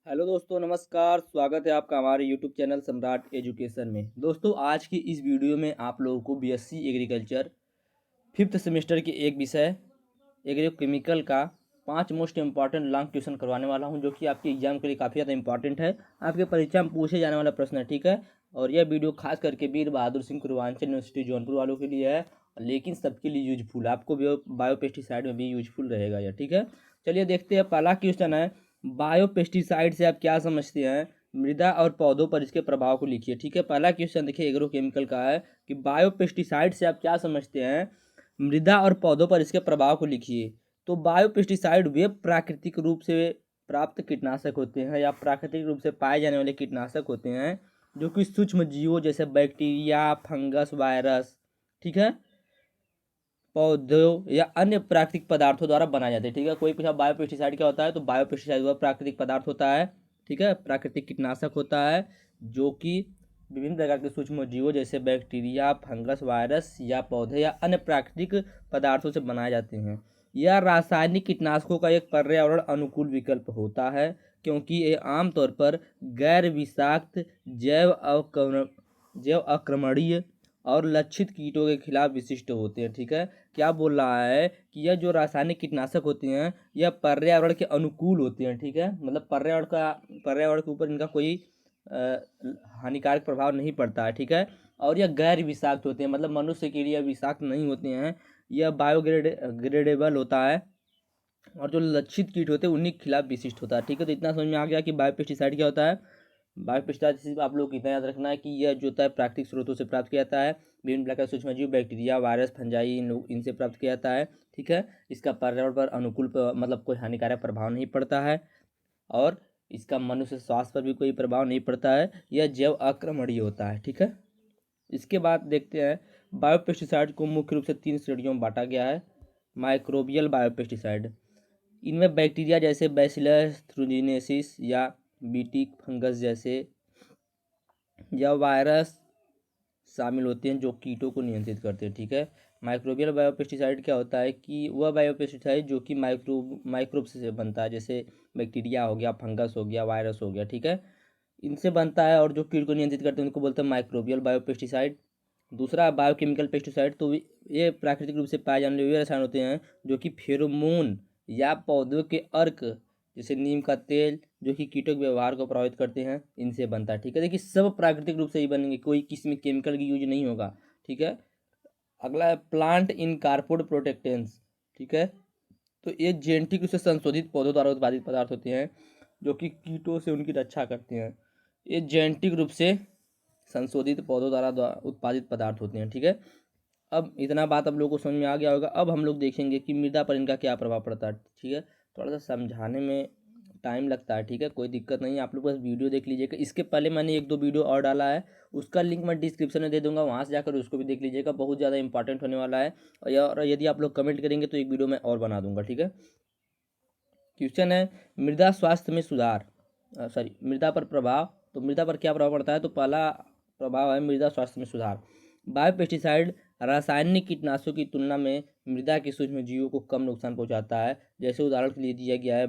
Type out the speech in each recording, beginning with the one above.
Hello दोस्तों, नमस्कार। स्वागत है आपका हमारे यूट्यूब चैनल सम्राट एजुकेशन में। दोस्तों, आज की इस वीडियो में आप लोगों को बीएससी एग्रीकल्चर फिफ्थ सेमेस्टर के एक विषय एग्रोकेमिकल का 5 मोस्ट इंपॉर्टेंट लॉन्ग क्वेश्चन करवाने वाला हूं, जो कि आपके एग्जाम के लिए काफ़ी ज़्यादा इंपॉर्टेंट है। आपके परीक्षा में पूछे जाने वाला प्रश्न है, ठीक है। और यह वीडियो खास करके वीर बहादुर सिंह पूर्वांचल यूनिवर्सिटी जौनपुर वालों के लिए है, लेकिन सबके लिए यूजफुल, आपको बायोपेस्टिसाइड में भी यूजफुल रहेगा यह, ठीक है। चलिए देखते हैं। पहला क्वेश्चन है, बायोपेस्टिसाइड से आप क्या समझते हैं? मृदा और पौधों पर इसके प्रभाव को लिखिए, ठीक है। पहला क्वेश्चन देखिए एग्रोकेमिकल का है कि बायोपेस्टिसाइड से आप क्या समझते हैं? मृदा और पौधों पर इसके प्रभाव को लिखिए। तो बायोपेस्टिसाइड वे प्राकृतिक रूप से प्राप्त कीटनाशक होते हैं या प्राकृतिक रूप से पाए जाने वाले कीटनाशक होते हैं, जो कि सूक्ष्म जीवों जैसे बैक्टीरिया, फंगस, वायरस, ठीक है, पौधों या अन्य प्राकृतिक पदार्थों द्वारा बनाए जाते हैं, ठीक है। कोई पूछा बायोपेस्टिसाइड क्या होता है, तो बायोपेस्टिसाइड वह प्राकृतिक पदार्थ होता है, ठीक है, प्राकृतिक कीटनाशक होता है जो कि विभिन्न प्रकार के सूक्ष्म जीवों जैसे बैक्टीरिया, फंगस, वायरस या पौधे या अन्य प्राकृतिक पदार्थों से बनाए जाते हैं। यह रासायनिक कीटनाशकों का एक पर्यावरण अनुकूल विकल्प होता है, क्योंकि ये आमतौर पर गैर विषाक्त जैव अक्रमणीय और लक्षित कीटों के खिलाफ विशिष्ट होते हैं, ठीक है। क्या बोल रहा है कि यह जो रासायनिक कीटनाशक होते हैं यह पर्यावरण के अनुकूल होते हैं, ठीक है। मतलब पर्यावरण के ऊपर इनका कोई हानिकारक प्रभाव नहीं पड़ता है, ठीक है। और यह गैर विषाक्त होते हैं, मतलब मनुष्य के लिए विषाक्त नहीं होते हैं। यह ग्रेडेबल होता है और जो लक्षित कीट होते हैं उन्हीं के खिलाफ विशिष्ट होता है, ठीक है। तो इतना समझ में आ गया कि बायोपेस्टिसाइड क्या होता है। बायोपेस्टिसाइड सिर्फ आप लोग को इतना याद रखना है कि यह जो होता है प्राकृतिक स्रोतों से प्राप्त किया जाता है। विभिन्न प्रकार के सूक्ष्मजीव, बैक्टीरिया, वायरस, फंजाई, इनसे प्राप्त किया जाता है, ठीक है। इसका पर्यावरण पर अनुकूल मतलब कोई हानिकारक प्रभाव नहीं पड़ता है और इसका मनुष्य स्वास्थ्य पर भी कोई प्रभाव नहीं पड़ता है। यह जैव अक्रमणीय होता है, ठीक है। इसके बाद देखते हैं, बायोपेस्टिसाइड को मुख्य रूप से 3 श्रेणियों में बांटा गया है। माइक्रोबियल बायोपेस्टिसाइड, इनमें बैक्टीरिया जैसे बैसिलस थ्रूजिनेसिस या बीटी फंगस जैसे या वायरस शामिल होते हैं जो कीटों को नियंत्रित करते हैं, ठीक है। माइक्रोबियल बायोपेस्टिसाइड क्या होता है कि वह बायोपेस्टिसाइड जो कि माइक्रोब से बनता है, जैसे बैक्टीरिया हो गया, फंगस हो गया, वायरस हो गया, ठीक है, इनसे बनता है और जो कीट को नियंत्रित करते हैं उनको बोलते हैं माइक्रोबियल बायोपेस्टिसाइड। दूसरा बायोकेमिकल पेस्टिसाइड, तो ये प्राकृतिक रूप से पाए जाने वाले वे रसायन होते हैं जो कि फेरोमोन या पौधों के अर्क जैसे नीम का तेल, जो कि कीटों के व्यवहार को प्रभावित करते हैं, इनसे बनता है, ठीक है। देखिए सब प्राकृतिक रूप से ही बनेंगे, कोई किसी में केमिकल की यूज नहीं होगा, ठीक है। अगला है प्लांट इन कार्पोड प्रोटेक्टेंस, ठीक है। तो ये जेनेटिक रूप से संशोधित पौधों द्वारा उत्पादित पदार्थ होते हैं जो कि कीटों से उनकी रक्षा करते हैं। ये जेनेटिक रूप से संशोधित पौधों द्वारा उत्पादित पदार्थ होते हैं, ठीक है। अब इतना बात अब लोगों को समझ में आ गया होगा। अब हम लोग देखेंगे कि मृदा पर इनका क्या प्रभाव पड़ता है, ठीक है। थोड़ा सा समझाने में टाइम लगता है, ठीक है, कोई दिक्कत नहीं है। आप लोग बस वीडियो देख लीजिएगा। इसके पहले मैंने 1-2 वीडियो और डाला है, उसका लिंक मैं डिस्क्रिप्शन में दे दूंगा, वहाँ से जाकर उसको भी देख लीजिएगा। बहुत ज़्यादा इंपॉर्टेंट होने वाला है और यदि आप लोग कमेंट करेंगे तो एक वीडियो मैं और बना दूंगा, ठीक है। क्वेश्चन है, मृदा स्वास्थ्य में सुधार, सॉरी, मृदा पर प्रभाव। तो मृदा पर क्या प्रभाव पड़ता है, तो पहला प्रभाव है मृदा स्वास्थ्य में सुधार। बायोपेस्टिसाइड रासायनिक कीटनाशकों की तुलना में मृदा के सूक्ष्म जीवों को कम नुकसान पहुंचाता है। जैसे उदाहरण के लिए दिया गया है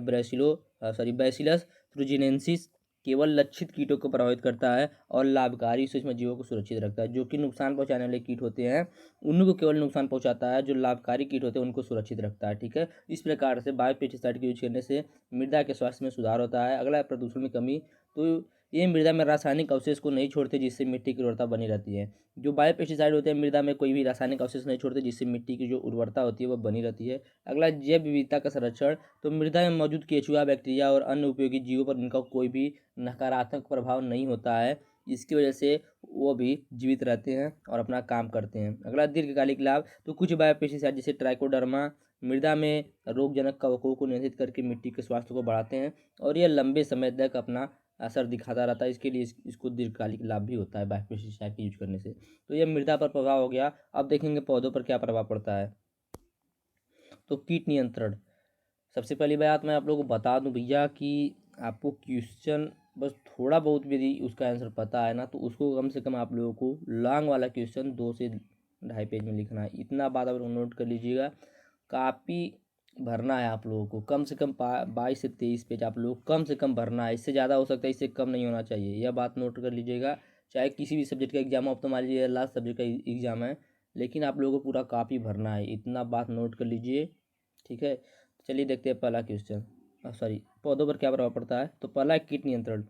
बैसिलस थ्रूजिनेंसिस केवल लक्षित कीटों को प्रभावित करता है और लाभकारी सूक्ष्म जीवों को सुरक्षित रखता है। जो कि नुकसान पहुंचाने वाले कीट होते हैं उनको केवल नुकसान पहुंचाता है, जो लाभकारी कीट होते हैं उनको सुरक्षित रखता है, ठीक है। इस प्रकार से बायोपेस्टिसाइड के यूज करने से मृदा के स्वास्थ्य में सुधार होता है। अगला है प्रदूषण में कमी। तो ये मृदा में रासायनिक अवशेष को नहीं छोड़ते, जिससे मिट्टी की उर्वरता बनी रहती है। जो बायोपेस्टिसाइड होते हैं मृदा में कोई भी रासायनिक अवशेष नहीं छोड़ते, जिससे मिट्टी की जो उर्वरता होती है वह बनी रहती है। अगला जैव विविधता का संरक्षण। तो मृदा में मौजूद केचुआ, बैक्टीरिया और अन्य उपयोगी जीवों पर इनका कोई भी नकारात्मक प्रभाव नहीं होता है, इसकी वजह से वो भी जीवित रहते हैं और अपना काम करते हैं। अगला दीर्घकालिक लाभ। तो कुछ बायोपेस्टिसाइड जैसे ट्राइकोडर्मा मृदा में रोगजनक कवकों को नियंत्रित करके मिट्टी के स्वास्थ्य को बढ़ाते हैं और यह लंबे समय तक अपना असर दिखाता रहता है। इसके लिए इसको दीर्घकालिक लाभ भी होता है बायोपेस्टिसाइड के यूज करने से। तो यह मृदा पर प्रभाव हो गया। अब देखेंगे पौधों पर क्या प्रभाव पड़ता है। तो कीट नियंत्रण। सबसे पहली बात मैं आप लोगों को बता दूं भैया कि आपको क्वेश्चन बस थोड़ा बहुत भी यदि उसका आंसर पता है ना, तो उसको कम से कम आप लोगों को लॉन्ग वाला क्वेश्चन 2 से 2.5 पेज में लिखना है। इतना बात आप लोग नोट कर लीजिएगा। काफ़ी भरना है आप लोगों को, कम से कम 22 से 23 पेज आप लोग कम से कम भरना है। इससे ज़्यादा हो सकता है, इससे कम नहीं होना चाहिए, यह बात नोट कर लीजिएगा। चाहे किसी भी सब्जेक्ट का एग्जाम हो, अब तो मान लीजिए लास्ट सब्जेक्ट का एग्जाम है, लेकिन आप लोगों को पूरा कापी भरना है, इतना बात नोट कर लीजिए, ठीक है। चलिए देखते हैं पहला क्वेश्चन। सॉरी, पौधों पर क्या प्रभाव पड़ता है। तो पहला है कीट नियंत्रण।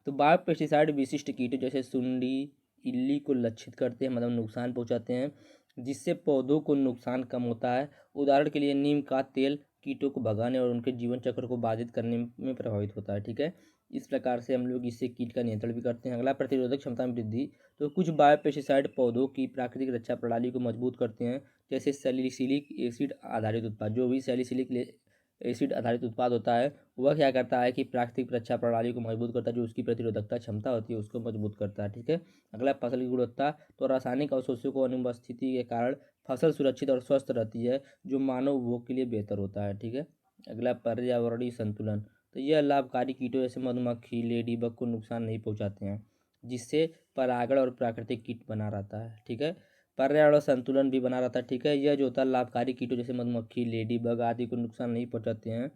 तो बायो पेस्टिसाइड विशिष्ट कीटों जैसे सुंडी, इल्ली को लक्षित करते हैं, मतलब नुकसान पहुंचाते हैं, जिससे पौधों को नुकसान कम होता है। उदाहरण के लिए नीम का तेल कीटों को भगाने और उनके जीवन चक्र को बाधित करने में प्रभावित होता है, ठीक है। इस प्रकार से हम लोग इससे कीट का नियंत्रण भी करते हैं। अगला, प्रतिरोधक क्षमता में वृद्धि। तो कुछ बायोपेस्टिसाइड पौधों की प्राकृतिक रक्षा प्रणाली को मजबूत करते हैं, जैसे सैलिसिलिक एसिड आधारित उत्पाद। जो भी सैलिसिलिक एसिड आधारित उत्पाद होता है, वह क्या करता है कि प्राकृतिक रक्षा प्रणाली को मजबूत करता है, जो उसकी प्रतिरोधकता क्षमता होती है उसको मजबूत करता है, ठीक है। अगला, फसल की गुणवत्ता। तो रासायनिक अवशेषों को अनुपस्थिति के कारण फसल सुरक्षित और स्वस्थ रहती है, जो मानव उपभोग के लिए बेहतर होता है, ठीक है। अगला, पर्यावरणीय संतुलन। तो यह लाभकारी कीटों जैसे मधुमक्खी, लेडी बग को नुकसान नहीं पहुंचाते हैं, जिससे परागण और प्राकृतिक कीट बना रहता है, ठीक है। पर्यावरण संतुलन भी बना रहता है, ठीक है। यह जो होता है लाभकारी कीटों जैसे मधुमक्खी, लेडी बग आदि को नुकसान नहीं पहुंचाते हैं,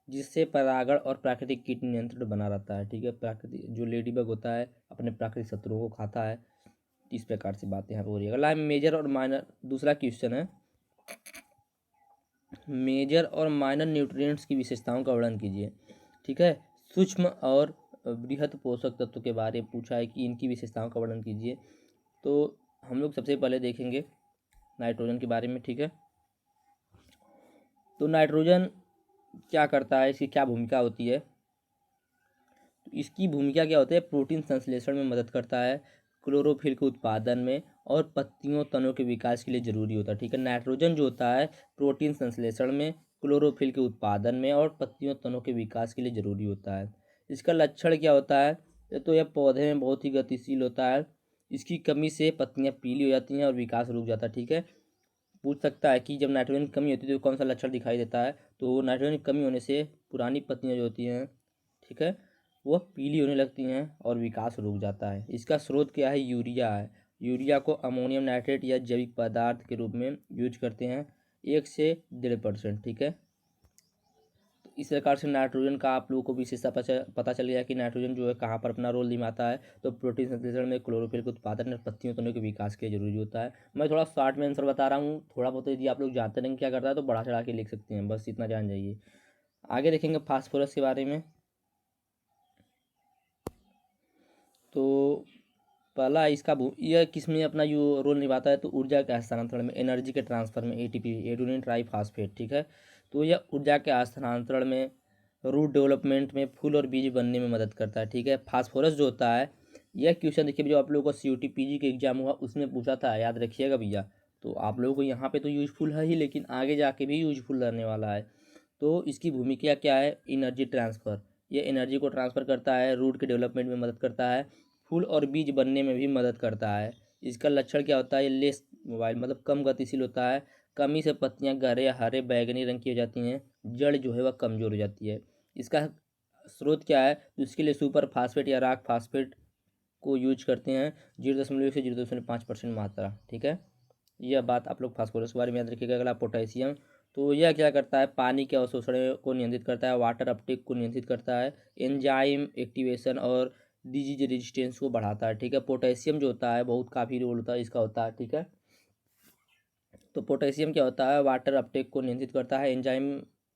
जिससे परागण और प्राकृतिक कीट नियंत्रण बना रहता है, ठीक है। प्राकृतिक जो लेडी बग होता है अपने प्राकृतिक शत्रुओं को खाता है। इस प्रकार से बातें यहाँ पर हो रही है। अगला, मेजर और माइनर। दूसरा क्वेश्चन है, मेजर और माइनर न्यूट्रिएंट्स की विशेषताओं का वर्णन कीजिए, ठीक है। सूक्ष्म और बृहद पोषक तत्व के बारे में पूछा है कि इनकी विशेषताओं का वर्णन कीजिए। तो हम लोग सबसे पहले देखेंगे नाइट्रोजन के बारे में, ठीक है। तो नाइट्रोजन क्या करता है, इसकी क्या भूमिका होती है। तो इसकी भूमिका क्या होती है, प्रोटीन संश्लेषण में मदद करता है, क्लोरोफिल के उत्पादन में, और पत्तियों तनों के विकास के लिए जरूरी होता है, ठीक है। नाइट्रोजन जो होता है प्रोटीन संश्लेषण में, क्लोरोफिल के उत्पादन में और पत्तियों तनों के विकास के लिए जरूरी होता है। इसका लक्षण क्या होता है, तो यह पौधे में बहुत ही गतिशील होता है। इसकी कमी से पत्तियां पीली हो जाती हैं और विकास रुक जाता है, ठीक है। पूछ सकता है कि जब नाइट्रोजन की कमी होती है तो कौन सा लक्षण दिखाई देता है। तो नाइट्रोजन की कमी होने से पुरानी पत्तियां जो होती हैं, ठीक है, वह पीली होने लगती हैं और विकास रुक जाता है। इसका स्रोत क्या है, यूरिया है। यूरिया को अमोनियम नाइट्रेट या जैविक पदार्थ के रूप में यूज करते हैं, 1 से 1.5%, ठीक है। तो इस प्रकार से नाइट्रोजन का आप लोगों को विशेषता पता चल गया कि नाइट्रोजन जो है कहाँ पर अपना रोल निभाता है। तो प्रोटीन संश्लेषण में, क्लोरोफिल के उत्पादन और पत्तियों तनों के विकास के लिए जरूरी होता है। मैं थोड़ा शॉर्ट में आंसर बता रहा हूँ, थोड़ा बहुत यदि आप लोग जानते नहीं क्या करता है तो बढ़ा चढ़ा के लिख सकते हैं, बस इतना जान जाइए। आगे देखेंगे फास्फोरस के बारे में। तो पहला इसका यह किस में अपना जो रोल निभाता है, तो ऊर्जा के हस्तांतरण में, एनर्जी के ट्रांसफर में, एटीपी एडेनिन ट्राइफॉस्फेट, ठीक है। तो यह ऊर्जा के हस्तांतरण में, रूट डेवलपमेंट में, फूल और बीज बनने में मदद करता है, ठीक है। फास्फोरस जो होता है, यह क्वेश्चन देखिए जो आप लोगों को CUT PG के एग्जाम हुआ उसमें पूछा था, याद रखिएगा भैया। तो आप लोगों को यहाँ पे तो यूजफुल है ही, लेकिन आगे जाके भी यूजफुल रहने वाला है। तो इसकी भूमिका क्या है, एनर्जी ट्रांसफ़र। ये एनर्जी को ट्रांसफ़र करता है, रूट के डेवलपमेंट में मदद करता है, फूल और बीज बनने में भी मदद करता है। इसका लक्षण क्या होता है, ये लेस मोबाइल मतलब कम गतिशील होता है। कमी से पत्तियां गहरे हरे बैगनी रंग की हो जाती हैं, जड़ जो है वह कमज़ोर हो जाती है। इसका स्रोत क्या है, तो इसके लिए सुपर फास्फेट या रॉक फास्फेट को यूज करते हैं, 0.1 से 0.5% मात्रा, ठीक है। यह बात आप लोग फास्फोरस के बारे में याद रखिएगा। अगला, पोटेशियम। तो यह क्या करता है, पानी के अवशोषण को नियंत्रित करता है, वाटर अपटेक को नियंत्रित करता है, एंजाइम एक्टिवेशन और डिजीज रेजिस्टेंस को बढ़ाता है, ठीक है। पोटेशियम जो होता है बहुत काफ़ी रोल होता है इसका होता है, ठीक है। तो पोटेशियम क्या होता है, वाटर अपटेक को नियंत्रित करता है, एंजाइम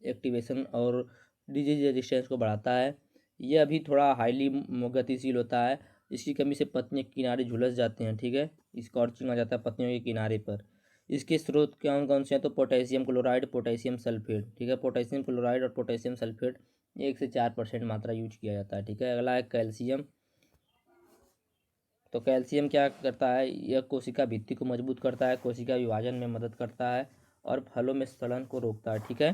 एक्टिवेशन और डिजीज रेजिस्टेंस को बढ़ाता है। यह भी थोड़ा हाईली गतिशील होता है। इसकी कमी से पत्तियां किनारे झुलस जाते हैं, ठीक है, स्कॉर्चिंग आ जाता है पत्तियों के किनारे पर। इसके स्रोत कौन कौन से हैं, तो पोटेशियम क्लोराइड, पोटेशियम सल्फेट, ठीक है। पोटेशियम क्लोराइड और पोटेशियम सल्फेट 1 से 4% मात्रा यूज किया जाता है, ठीक है। अगला है कैल्शियम। तो कैल्शियम क्या करता है, यह कोशिका भित्ति को मजबूत करता है, कोशिका विभाजन में मदद करता है और फलों में सड़न को रोकता है, ठीक है।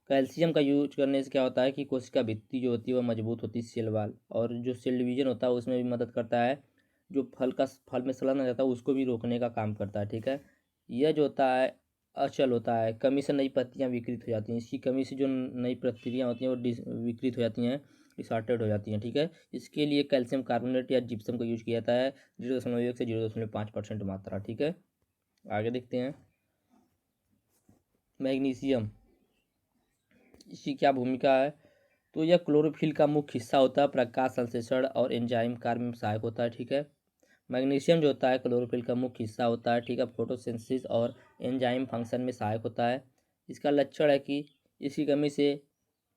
कैल्शियम का यूज करने से क्या होता है कि कोशिका भित्ति जो होती है वह मजबूत होती है, सेल वाल, और जो सेल डिवीजन होता है उसमें भी मदद करता है। जो फल में सड़न आ जाता है उसको भी रोकने का काम करता है, ठीक है। यह जो होता है अचल होता है, कमी से नई पत्तियां विकृत हो जाती हैं। इसकी कमी से जो नई पत्तियां होती हैं वो विकृत हो जाती हैं, डिसऑर्डर्ड हो जाती हैं, ठीक है। इसके लिए कैल्शियम कार्बोनेट या जिप्सम का यूज किया जाता है, 0.1 से 0.5% मात्रा, ठीक है। आगे देखते हैं मैग्नीशियम। इसकी क्या भूमिका है? तो यह क्लोरोफिल का मुख्य हिस्सा होता है, प्रकाश संश्लेषण और एंजाइम कार्य में सहायक होता है, ठीक है। मैग्नीशियम जो होता है क्लोरोफिल का मुख्य हिस्सा होता है, ठीक है, फोटोसिंथेसिस और एंजाइम फंक्शन में सहायक होता है। इसका लक्षण है कि इसकी कमी से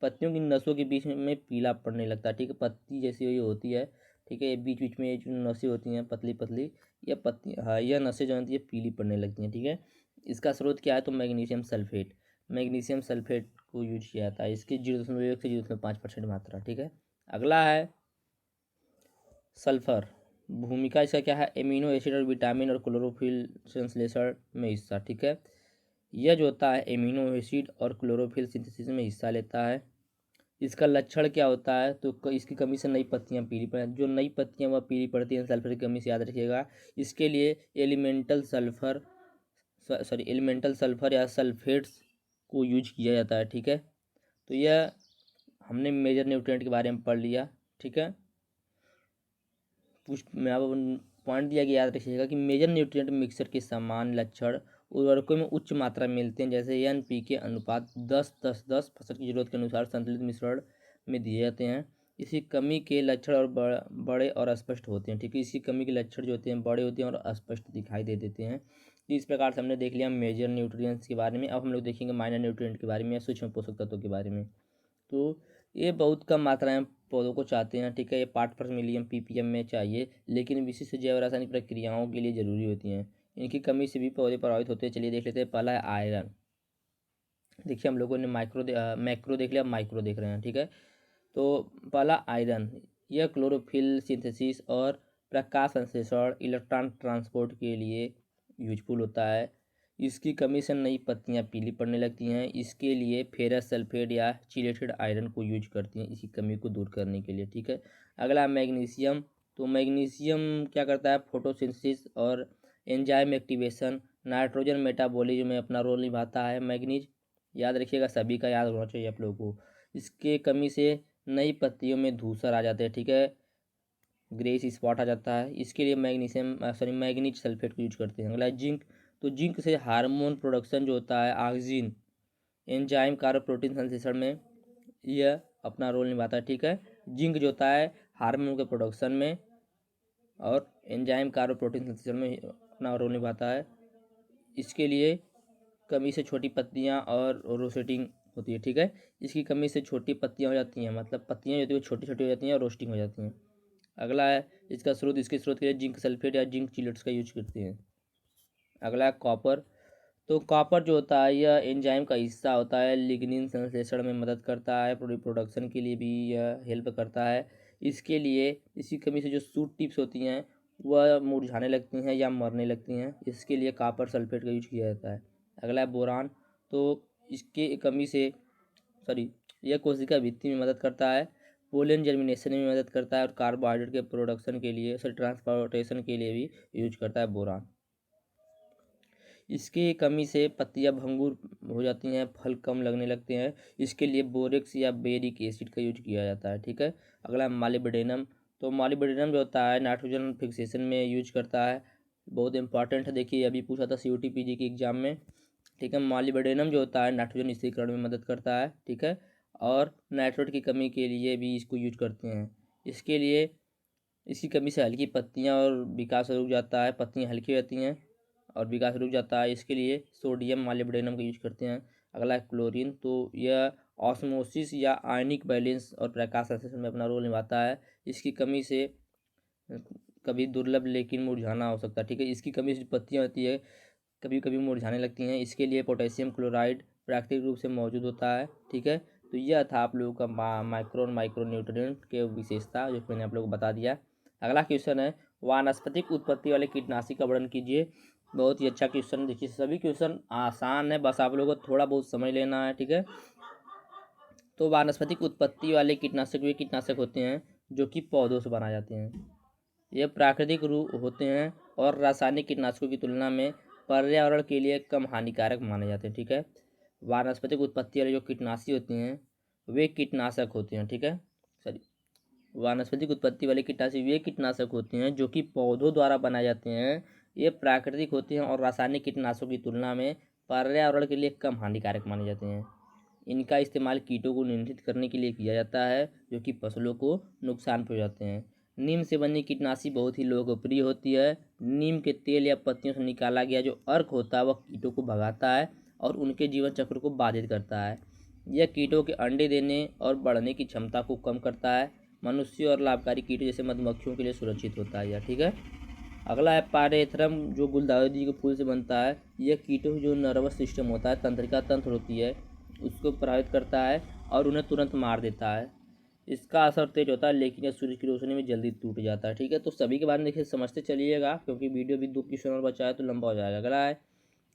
पत्तियों की नसों के बीच में पीला पड़ने लगता है, ठीक है, पत्ती जैसी ये होती है, ठीक है, ये बीच बीच में जो नसें होती हैं पतली पतली, यह पत्ती, हाँ, यह नसें जो होती है पीली पड़ने लगती हैं, ठीक है। इसका स्रोत क्या है? तो मैग्नीशियम सल्फेट, मैग्नीशियम सल्फेट को यूज किया जाता है, इसकी 0.1 से 0.5% मात्रा, ठीक है। अगला है सल्फर। भूमिका इसका क्या है? एमिनो एसिड और विटामिन और क्लोरोफिल संश्लेषण में हिस्सा, ठीक है। यह जो होता है एमिनो एसिड और क्लोरोफिल सिंथेसिस में हिस्सा लेता है। इसका लक्षण क्या होता है? तो इसकी कमी से नई पत्तियां पीली पड़, जो नई पत्तियां वह पीली पड़ती हैं सल्फर की कमी से, याद रखिएगा। इसके लिए एलिमेंटल सल्फर या सल्फेट्स को यूज किया जाता है, ठीक है। तो यह हमने मेजर न्यूट्रिएंट के बारे में पढ़ लिया, ठीक है। कुछ मैं अब पॉइंट दिया कि याद रखिएगा कि मेजर न्यूट्रिएंट मिक्सचर के समान लक्षण उर्वरकों में उच्च मात्रा में मिलते हैं, जैसे NPK अनुपात 10-10-10 फसल की जरूरत के अनुसार संतुलित मिश्रण में दिए जाते हैं। इसी कमी के लक्षण और बड़े और अस्पष्ट होते हैं, ठीक है। इसी कमी के लक्षण जो होते हैं बड़े होते हैं और अस्पष्ट दिखाई दे देते हैं। तो इस प्रकार से हमने देख लिया मेजर न्यूट्रिएंट्स के बारे में। अब हम लोग देखेंगे माइनर न्यूट्रिएंट के बारे में या सूक्ष्म पोषक तत्वों के बारे में। तो ये बहुत कम मात्रा में पौधों को चाहते हैं, ठीक है। ये पार्ट पर मिलियन PPM में चाहिए, लेकिन विशिष्ट जैव रासायनिक प्रक्रियाओं के लिए जरूरी होती हैं। इनकी कमी से भी पौधे प्रभावित होते हैं। चलिए देख लेते हैं। पहला है आयरन। देखिए हम लोगों ने मैक्रो देख लिया, माइक्रो देख रहे हैं, ठीक है। तो पहला आयरन, यह क्लोरोफिल सिंथेसिस और प्रकाश संश्लेषण इलेक्ट्रॉन ट्रांसपोर्ट के लिए यूजफुल होता है। इसकी कमी से नई पत्तियां पीली पड़ने लगती हैं। इसके लिए फेरस सल्फेट या चिलेटेड आयरन को यूज करती हैं इसी कमी को दूर करने के लिए, ठीक है। अगला मैग्नीशियम। तो मैग्नीशियम क्या करता है? फोटोसिंथेसिस और एंजाइम एक्टिवेशन, नाइट्रोजन मेटाबॉलिज्म में अपना रोल निभाता है। मैग्नीज याद रखिएगा, सभी का याद होना चाहिए आप लोगों को। इसके कमी से नई पत्तियों में धूसर आ जाते हैं, ठीक है, ग्रेस स्पॉट आ जाता है। इसके लिए मैग्नीज सल्फेट को यूज करते हैं। अगला जिंक। तो जिंक से हार्मोन प्रोडक्शन जो होता है, ऑक्सिन एंजाइम कार्य प्रोटीन संश्लेषण में यह अपना रोल निभाता है, ठीक है। जिंक जो होता है हार्मोन के प्रोडक्शन में और एंजाइम कार्य प्रोटीन संश्लेषण में अपना रोल निभाता है। इसके लिए कमी से छोटी पत्तियां और रोस्टिंग होती है, ठीक है। इसकी कमी से छोटी पत्तियां हो जाती हैं, मतलब पत्तियां जो होती है वो छोटी छोटी हो जाती हैं और रोस्टिंग हो जाती हैं। अगला है इसका स्रोत। इसके स्रोत के लिए जिंक सल्फेट या जिंक चिलेट्स का यूज करते हैं। अगला है कॉपर। तो कॉपर जो होता है यह एंजाइम का हिस्सा होता है, लिग्निन संश्लेषण में मदद करता है, प्रोडक्शन के लिए भी यह हेल्प करता है। इसके लिए इसकी कमी से जो सूट टिप्स होती हैं वह मुरझाने लगती हैं या मरने लगती हैं। इसके लिए कॉपर सल्फेट का यूज किया जाता है। अगला है बोरान। तो इसके कमी से यह कोशिका भित्ति में मदद करता है, पोलन जर्मिनेशन में मदद करता है और कार्बोहाइड्रेट के प्रोडक्शन के लिए ट्रांसपोर्टेशन के लिए भी यूज करता है बोरान। इसकी कमी से पत्तियां भंगुर हो जाती हैं, फल कम लगने लगते हैं। इसके लिए बोरेक्स या बेरिक एसिड का यूज किया जाता है, ठीक है। अगला मॉलिब्डेनम। तो मॉलिब्डेनम जो होता है नाइट्रोजन फिक्सेशन में यूज करता है, बहुत इंपॉर्टेंट है। देखिए अभी पूछा था COT PG की एग्जाम में, ठीक है। मॉलिब्डेनम जो होता है नाइट्रोजन स्थिरीकरण में मदद करता है, ठीक है, और नाइट्रोट की कमी के लिए भी इसको यूज करते हैं। इसके लिए इसकी कमी से हल्की पत्तियां और विकास रुक जाता है, पत्तियां हल्की रहती हैं और विकास रुक जाता है। इसके लिए सोडियम मॉलिब्डेनम का यूज करते हैं। अगला है क्लोरीन। तो यह ऑस्मोसिस या आयनिक बैलेंस और प्रकाश संश्लेषण में अपना रोल निभाता है। इसकी कमी से कभी दुर्लभ लेकिन मुरझाना हो सकता है, ठीक है। इसकी कमी से पत्तियां होती है कभी कभी मुरझाने लगती हैं। इसके लिए पोटेशियम क्लोराइड प्राकृतिक रूप से मौजूद होता है, ठीक है। तो यह था आप लोगों का माइक्रो और माइक्रो न्यूट्रिएंट के विशेषता जो मैंने आप लोगों को बता दिया। अगला क्वेश्चन है वानस्पतिक उत्पत्ति वाले कीटनाशी का वर्णन कीजिए। बहुत ही अच्छा क्वेश्चन। देखिए सभी क्वेश्चन आसान है, बस आप लोगों को थोड़ा बहुत समझ लेना है, ठीक है। तो वानस्पतिक उत्पत्ति वाले कीटनाशक वे कीटनाशक होते हैं जो कि पौधों से बनाए जाते हैं। ये प्राकृतिक रूप होते हैं और रासायनिक कीटनाशकों की तुलना में पर्यावरण के लिए कम हानिकारक माने जाते हैं, ठीक है। वानस्पतिक उत्पत्ति वाले जो कीटनाशी होते हैं वे कीटनाशक होते हैं, ठीक है। सॉरी, वानस्पतिक उत्पत्ति वाले कीटनाशी वे कीटनाशक होते हैं जो कि पौधों द्वारा बनाए जाते हैं। ये प्राकृतिक होते हैं और रासायनिक कीटनाशकों की तुलना में पर्यावरण के लिए कम हानिकारक माने जाते हैं। इनका इस्तेमाल कीटों को नियंत्रित करने के लिए किया जाता है जो कि फसलों को नुकसान पहुंचाते हैं। नीम से बनी कीटनाशी बहुत ही लोकप्रिय होती है। नीम के तेल या पत्तियों से निकाला गया जो अर्क होता है वह कीटों को भगाता है और उनके जीवन चक्र को बाधित करता है। यह कीटों के अंडे देने और बढ़ने की क्षमता को कम करता है। मनुष्य और लाभकारी कीटों जैसे मधुमक्खियों के लिए सुरक्षित होता है यह, ठीक है। अगला है पायरेथ्रम, जो गुलदाउदी के फूल से बनता है। यह कीटों की जो नर्वस सिस्टम होता है, तंत्रिका तंत्र होती है, उसको प्रभावित करता है और उन्हें तुरंत मार देता है। इसका असर तेज होता है लेकिन यह सूरज की रोशनी में जल्दी टूट जाता है, ठीक है। तो सभी के बारे में देखिए समझते चलिएगा क्योंकि वीडियो भी 2 क्वेश्चन और बचा है तो लंबा हो जाएगा। अगला है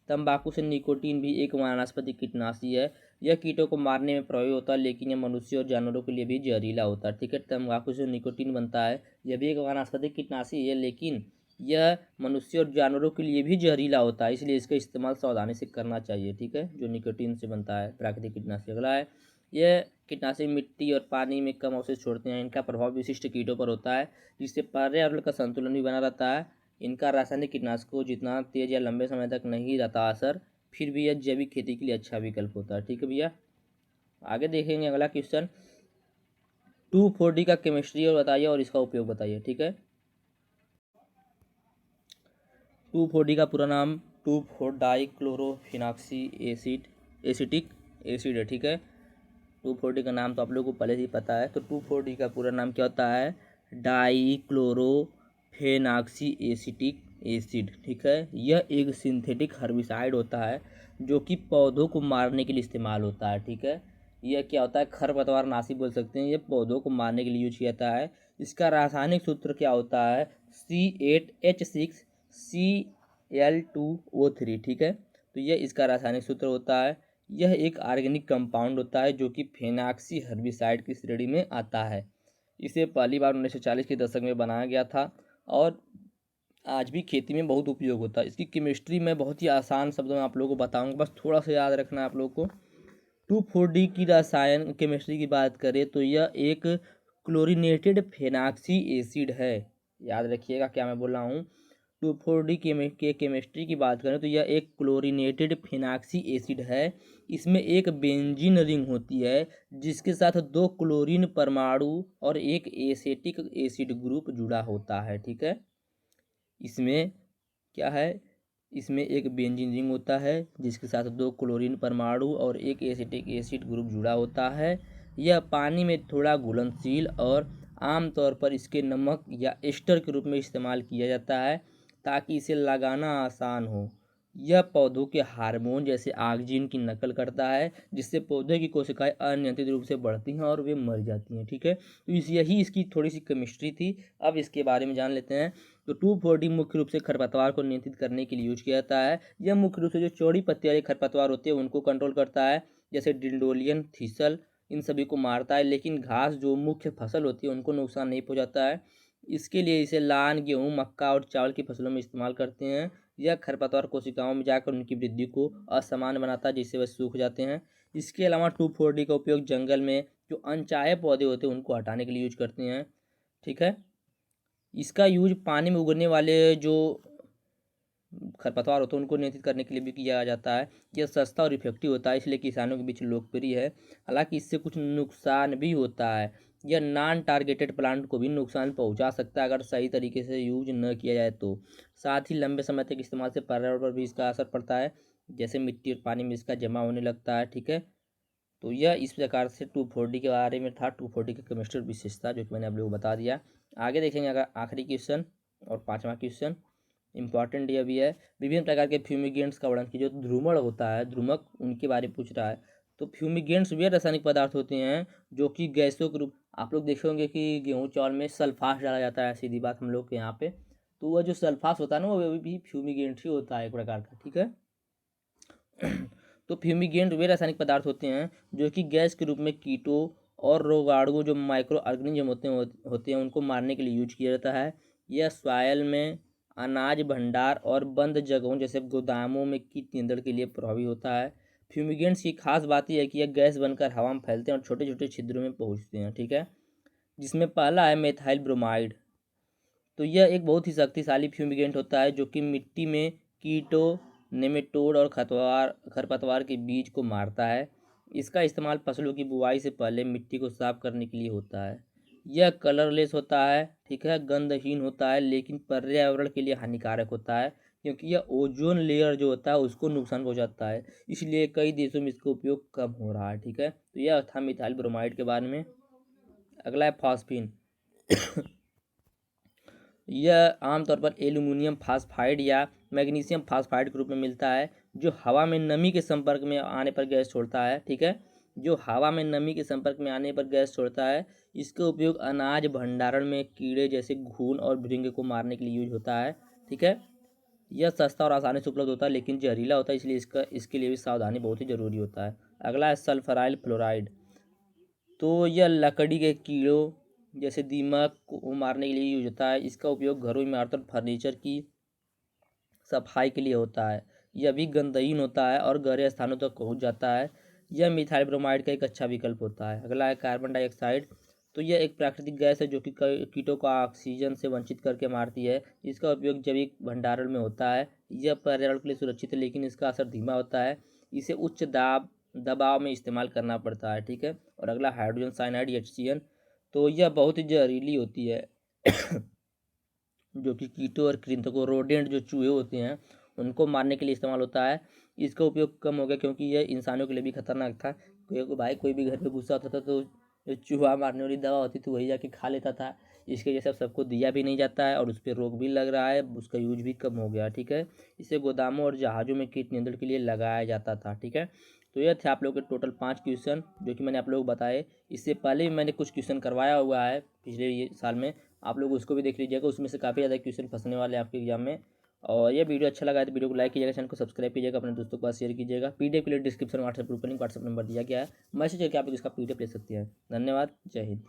तंबाकू से निकोटीन भी एक वनस्पति कीटनाशी है। यह कीटों को मारने में प्रभावी होता है लेकिन यह मनुष्य और जानवरों के लिए भी जहरीला होता है, ठीक है। तंबाकू से निकोटीन बनता है, यह भी एक वनस्पति कीटनाशी है लेकिन यह मनुष्य और जानवरों के लिए भी जहरीला होता है, इसलिए इसका इस्तेमाल सावधानी से करना चाहिए, ठीक है। जो निकोटीन से बनता है प्राकृतिक कीटनाशी। अगला है यह कीटनाशी मिट्टी और पानी में कम अवशेष छोड़ते हैं। इनका प्रभाव विशिष्ट कीटों पर होता है जिससे पर्यावरण का संतुलन भी बना रहता है। इनका रासायनिक कीटनाशकों जितना तेज या लंबे समय तक नहीं रहता असर, फिर भी यह जैविक खेती के लिए अच्छा विकल्प होता है, ठीक है भैया। आगे देखेंगे अगला क्वेश्चन, 2,4-D का केमिस्ट्री और बताइए और इसका उपयोग बताइए, ठीक है। 2,4-D का पूरा नाम 2,4-डाइक्लोरोफिनॉक्सी एसिटिक एसिड है, ठीक है। 2,4-D का नाम तो आप लोगों को पहले ही पता है। तो 2,4-D का पूरा नाम क्या होता है? डाइक्लोरोफेनॉक्सी एसिटिक एसिड, ठीक है। यह एक सिंथेटिक हर्बिसाइड होता है जो कि पौधों को मारने के लिए इस्तेमाल होता है, ठीक है। यह क्या होता है? खरपतवार नाशी बोल सकते हैं। यह पौधों को मारने के लिए यूज किया जाता है। इसका रासायनिक सूत्र क्या होता है? C8H6Cl2O3, ठीक है। तो यह इसका रासायनिक सूत्र होता है। यह एक ऑर्गेनिक कंपाउंड होता है जो कि फेनॉक्सी हर्बिसाइड की श्रेणी में आता है। इसे पहली बार 1940 के दशक में बनाया गया था और आज भी खेती में बहुत उपयोग होता है। इसकी केमिस्ट्री में बहुत ही आसान शब्दों में आप लोगों को बताऊंगा, बस थोड़ा सा याद रखना है आप लोगों को। 2,4-D की रसायन केमिस्ट्री की बात करें तो यह एक क्लोरीनेटेड फेनॉक्सी एसिड है। याद रखिएगा क्या मैं बोल रहा हूँ। 2,4-D के केमिस्ट्री की बात करें तो यह एक क्लोरीनेटेड फेनॉक्सी एसिड है। इसमें एक बेंजीन रिंग होती है जिसके साथ 2 क्लोरीन परमाणु और एक एसेटिक एसिड ग्रुप जुड़ा होता है, ठीक है। इसमें क्या है? इसमें एक बेंजीन रिंग होता है जिसके साथ 2 क्लोरीन परमाणु और एक एसिटिक एसिड ग्रुप जुड़ा होता है। यह पानी में थोड़ा घुलनशील और आमतौर पर इसके नमक या एस्टर के रूप में इस्तेमाल किया जाता है ताकि इसे लगाना आसान हो। यह पौधों के हार्मोन जैसे ऑक्सिन की नकल करता है जिससे पौधे की कोशिकाएं अनियंत्रित रूप से बढ़ती हैं और वे मर जाती हैं, ठीक है। तो यही इसकी थोड़ी सी केमिस्ट्री थी। अब इसके बारे में जान लेते हैं। तो 2,4-D मुख्य रूप से खरपतवार को नियंत्रित करने के लिए यूज किया जाता है। यह मुख्य रूप से जो चौड़ी पत्ती वाले खरपतवार होते हैं उनको कंट्रोल करता है, जैसे डिंडोलियन, थीसल, इन सभी को मारता है, लेकिन घास जो मुख्य फसल होती है उनको नुकसान नहीं पहुंचाता है। इसके लिए इसे लान, गेहूँ, मक्का और चावल की फसलों में इस्तेमाल करते हैं। यह खरपतवार कोशिकाओं में जाकर उनकी वृद्धि को असामान्य बनाता है जिससे वह सूख जाते हैं। इसके अलावा 2,4-D का उपयोग जंगल में जो अनचाहे पौधे होते हैं उनको हटाने के लिए यूज करते हैं, ठीक है। इसका यूज पानी में उगने वाले जो खरपतवार होते हैं उनको नियंत्रित करने के लिए भी किया जाता है। यह सस्ता और इफेक्टिव होता है इसलिए किसानों के बीच लोकप्रिय है। हालांकि इससे कुछ नुकसान भी होता है। यह नॉन टारगेटेड प्लांट को भी नुकसान पहुंचा सकता है अगर सही तरीके से यूज न किया जाए तो। साथ ही लंबे समय तक इस्तेमाल से पर्यावरण पर भी इसका असर पड़ता है, जैसे मिट्टी और पानी में इसका जमा होने लगता है, ठीक है। तो यह इस प्रकार से 2,4-D के बारे में था। 2,4-D की केमिस्ट्री विशेषता जो कि मैंने आप लोगों को बता दिया। आगे देखेंगे अगर आखिरी क्वेश्चन और 5वां क्वेश्चन इंपॉर्टेंट यह भी है। विभिन्न प्रकार के फ्यूमिगेंट्स का वर्णन कीजिए। जो ध्रुमण होता है, ध्रुमक, उनके बारे में पूछ रहा है। तो फ्यूमिगेंट्स वे रासायनिक पदार्थ होते हैं जो कि गैसों के रूप, आप लोग देखे होंगे कि गेहूँ चावल में सल्फास डाला जाता है, सीधी बात हम लोग के यहाँ पे। तो वह जो सल्फास होता है ना वो भी फ्यूमिगेंट ही होता है एक प्रकार का, ठीक है। तो फ्यूमिगेंट वे रासायनिक पदार्थ होते हैं जो कि गैस के रूप में कीटों और रोगाणुओं जो माइक्रो ऑर्गेनिज्म होते हैं उनको मारने के लिए यूज किया जाता है। यह सॉयल में, अनाज भंडार और बंद जगहों जैसे गोदामों में कीट नियंत्रण के लिए प्रभावी होता है। फ्यूमिगेंट्स की खास बात यह है कि यह गैस बनकर हवा में फैलते हैं और छोटे छोटे छिद्रों में पहुंचते हैं, ठीक है। जिसमें पहला है मेथाइल ब्रोमाइड। तो यह एक बहुत ही शक्तिशाली फ्यूमिगेंट होता है जो कि मिट्टी में कीटों, नेमेटोड और खरपतवार के बीज को मारता है। इसका इस्तेमाल फसलों की बुआई से पहले मिट्टी को साफ करने के लिए होता है। यह कलरलेस होता है, ठीक है, गंधहीन होता है, लेकिन पर्यावरण के लिए हानिकारक होता है क्योंकि यह ओजोन लेयर जो होता है उसको नुकसान पहुंचाता है। इसलिए कई देशों में इसका उपयोग कम हो रहा है, ठीक है। तो यह था मिथाइल ब्रोमाइड के बारे में। अगला है फॉस्फीन। यह आमतौर पर एल्यूमिनियम फास्फाइड या मैग्नीशियम फास्फाइड के रूप में मिलता है, जो हवा में नमी के संपर्क में आने पर गैस छोड़ता है, ठीक है। जो हवा में नमी के संपर्क में आने पर गैस छोड़ता है। इसका उपयोग अनाज भंडारण में कीड़े जैसे घुन और भृंग को मारने के लिए यूज होता है, ठीक है। यह सस्ता और आसानी से उपलब्ध होता है, लेकिन जहरीला होता है, इसलिए इसके लिए भी सावधानी बहुत ही ज़रूरी होता है। अगला है सल्फराइल फ्लोराइड। तो यह लकड़ी के कीड़ों जैसे दीमक को मारने के लिए यूज होता है। इसका उपयोग घरों, इमारतों और फर्नीचर की सफाई के लिए होता है। यह भी गंधहीन होता है और गहरे स्थानों तक पहुंच जाता है। यह मिथाइल ब्रोमाइड का एक अच्छा विकल्प होता है। अगला है कार्बन डाइऑक्साइड। तो यह एक प्राकृतिक गैस है जो कि कीटों को ऑक्सीजन से वंचित करके मारती है। इसका उपयोग जैविक भंडारण में होता है। यह पर्यावरण के लिए सुरक्षित है, लेकिन इसका असर धीमा होता है। इसे उच्च दबाव में इस्तेमाल करना पड़ता है, ठीक है। और अगला हाइड्रोजन साइनाइड HCN। तो यह बहुत ही जहरीली होती है जो कि कीटों और कृंतकों, रोडेंट जो चूहे होते हैं, उनको मारने के लिए इस्तेमाल होता है। इसका उपयोग कम हो गया क्योंकि यह इंसानों के लिए भी खतरनाक था। कोई भी घर पे गुस्सा होता था तो जो चूहा मारने वाली दवा होती थी वही जाके खा लेता था। इसके वजह से अब सबको दिया भी नहीं जाता है और उस पर रोग भी लग रहा है, उसका यूज भी कम हो गया, ठीक है। इसे गोदामों और जहाज़ों में कीट नियंत्रण के लिए लगाया जाता था, ठीक है। तो यह थे आप लोग के टोटल 5 क्वेश्चन जो कि मैंने आप लोग को बताए। इससे पहले भी मैंने कुछ क्वेश्चन करवाया हुआ है पिछले ये साल में, आप लोग उसको भी देख लीजिएगा। उसमें से काफ़ी ज़्यादा क्वेश्चन फंसने वाले हैं आपके एग्जाम में। और ये वीडियो अच्छा लगा है तो वीडियो को लाइक कीजिएगा, चैनल को सब्सक्राइब कीजिएगा, अपने दोस्तों के पास शेयर कीजिएगा। PDF के लिए डिस्क्रिप्शन व्हाट्सएप ग्रुप पर लिंक, व्हाट्सएप नंबर दिया गया है, मैसेज करके आप लोग इसका PDF ले सकते हैं। धन्यवाद, जय हिंद।